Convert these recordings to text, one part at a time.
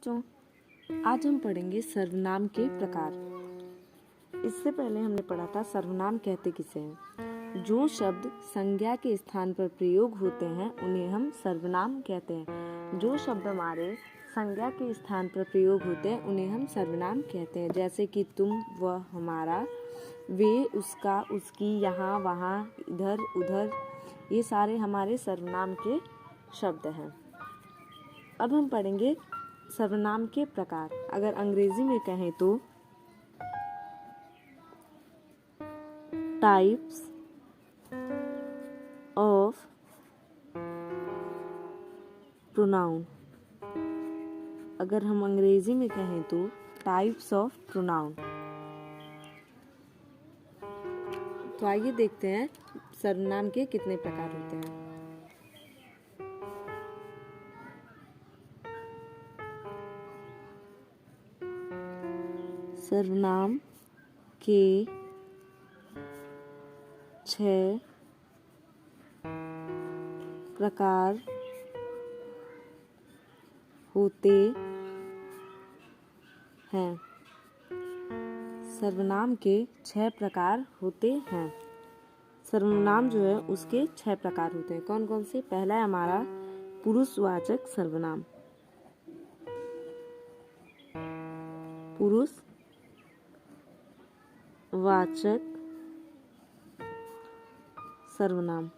बच्चों, आज हम पढ़ेंगे सर्वनाम के प्रकार। इससे पहले हमने पढ़ा था सर्वनाम कहते किसे हैं। जो शब्द संज्ञा के स्थान पर प्रयोग होते हैं उन्हें हम सर्वनाम कहते हैं। जो शब्द हमारे संज्ञा के स्थान पर प्रयोग होते हैं उन्हें हम सर्वनाम कहते हैं। जैसे कि तुम, वह, हमारा, वे, उसका, उसकी, यहाँ, वहाँ, इधर, उधर, ये सारे हमारे सर्वनाम के शब्द हैं। अब हम पढ़ेंगे सर्वनाम के प्रकार। अगर अंग्रेजी में कहें तो टाइप्स ऑफ प्रोनाउन। अगर हम अंग्रेजी में कहें तो टाइप्स ऑफ प्रोनाउन। तो आइए देखते हैं सर्वनाम के कितने प्रकार होते हैं। सर्वनाम के 6 प्रकार होते हैं। सर्वनाम के 6 प्रकार होते हैं। सर्वनाम जो है उसके 6 प्रकार होते हैं। कौन कौन से? पहला है हमारा पुरुषवाचक सर्वनाम। पुरुषवाचक सर्वनाम।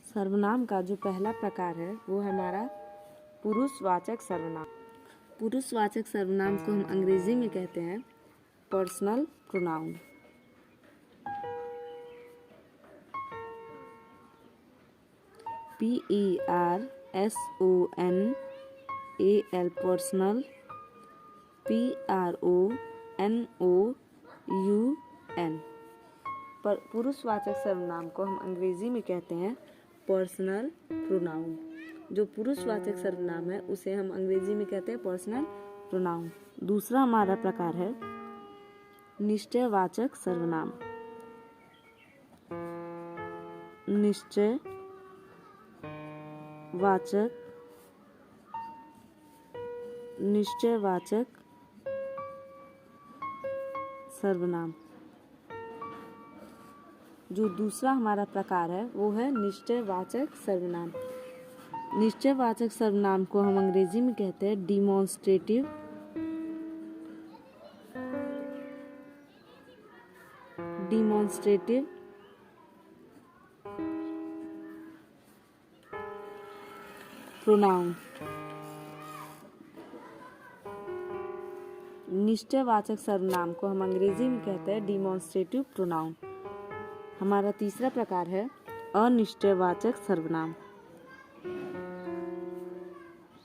सर्वनाम का जो पहला प्रकार है वो है हमारा पुरुषवाचक सर्वनाम। पुरुषवाचक सर्वनाम को हम अंग्रेजी में कहते हैं personal pronoun. PERSONAL personal, PRONOUN। पुरुषवाचक सर्वनाम को हम अंग्रेजी में कहते हैं पर्सनल प्रोनाउन। जो पुरुषवाचक सर्वनाम है उसे हम अंग्रेजी में कहते हैं पर्सनल प्रोनाउन। दूसरा हमारा प्रकार है निश्चयवाचक सर्वनाम। निश्चयवाचक सर्वनाम। जो दूसरा हमारा प्रकार है वो है निश्चयवाचक सर्वनाम। निश्चयवाचक सर्वनाम को हम अंग्रेजी में कहते हैं डिमॉन्स्ट्रेटिव प्रोनाउन। निश्चयवाचक सर्वनाम को हम अंग्रेजी में कहते हैं डिमॉन्स्ट्रेटिव प्रोनाउन। हमारा तीसरा प्रकार है अनिश्चयवाचक सर्वनाम।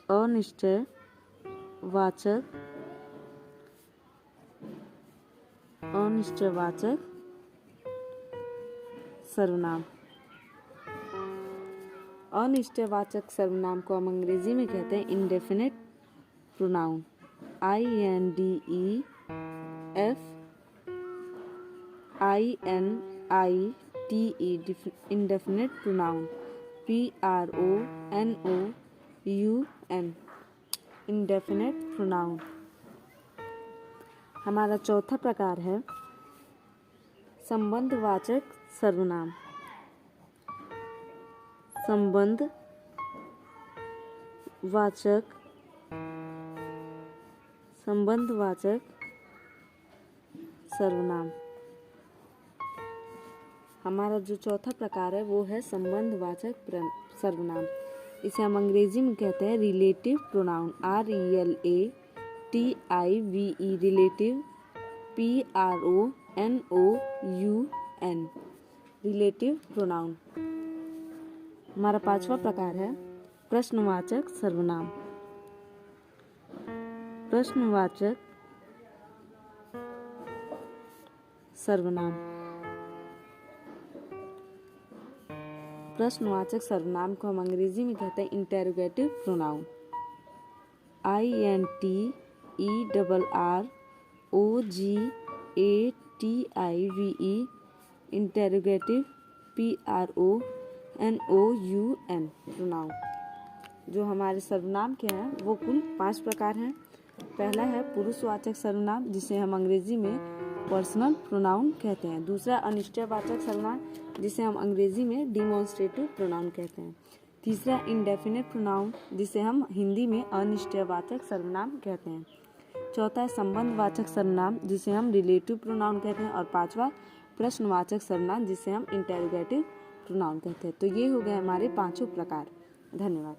अनिश्चयवाचक सर्वनाम। अनिश्चयवाचक सर्वनाम को हम अंग्रेजी में कहते हैं indefinite pronoun. INDEFINITE indefinite pronoun. PRONOUN indefinite pronoun. हमारा चौथा प्रकार है संबंधवाचक सर्वनाम। संबंधवाचक सर्वनाम। हमारा जो चौथा प्रकार है वो है संबंधवाचक सर्वनाम। इसे हम अंग्रेजी में कहते हैं relative pronoun. RELATIVE relative. PRONOUN relative pronoun. हमारा पांचवा प्रकार है प्रश्नवाचक सर्वनाम। प्रश्नवाचक सर्वनाम। प्रश्नवाचक सर्वनाम को हम अंग्रेजी में कहते हैं interrogative pronoun. INTERROGATIVE interrogative. PRONOUN pronoun. जो हमारे सर्वनाम के हैं वो कुल 5 प्रकार हैं। पहला है पुरुषवाचक सर्वनाम, जिसे हम अंग्रेजी में पर्सनल प्रोनाउन कहते हैं। दूसरा अनिश्चयवाचक सर्वनाम, जिसे हम अंग्रेजी में डिमॉन्स्ट्रेटिव प्रोनाउन कहते हैं। तीसरा इंडेफिनिट प्रोनाउन, जिसे हम हिंदी में अनिश्चयवाचक सर्वनाम कहते हैं। चौथा है संबंधवाचक सर्वनाम, जिसे हम रिलेटिव प्रोनाउन कहते हैं। और पांचवा प्रश्नवाचक सर्वनाम, जिसे हम इंटेरोगेटिव प्रोनाउन कहते हैं। तो ये हो गए हमारे 5 प्रकार। धन्यवाद।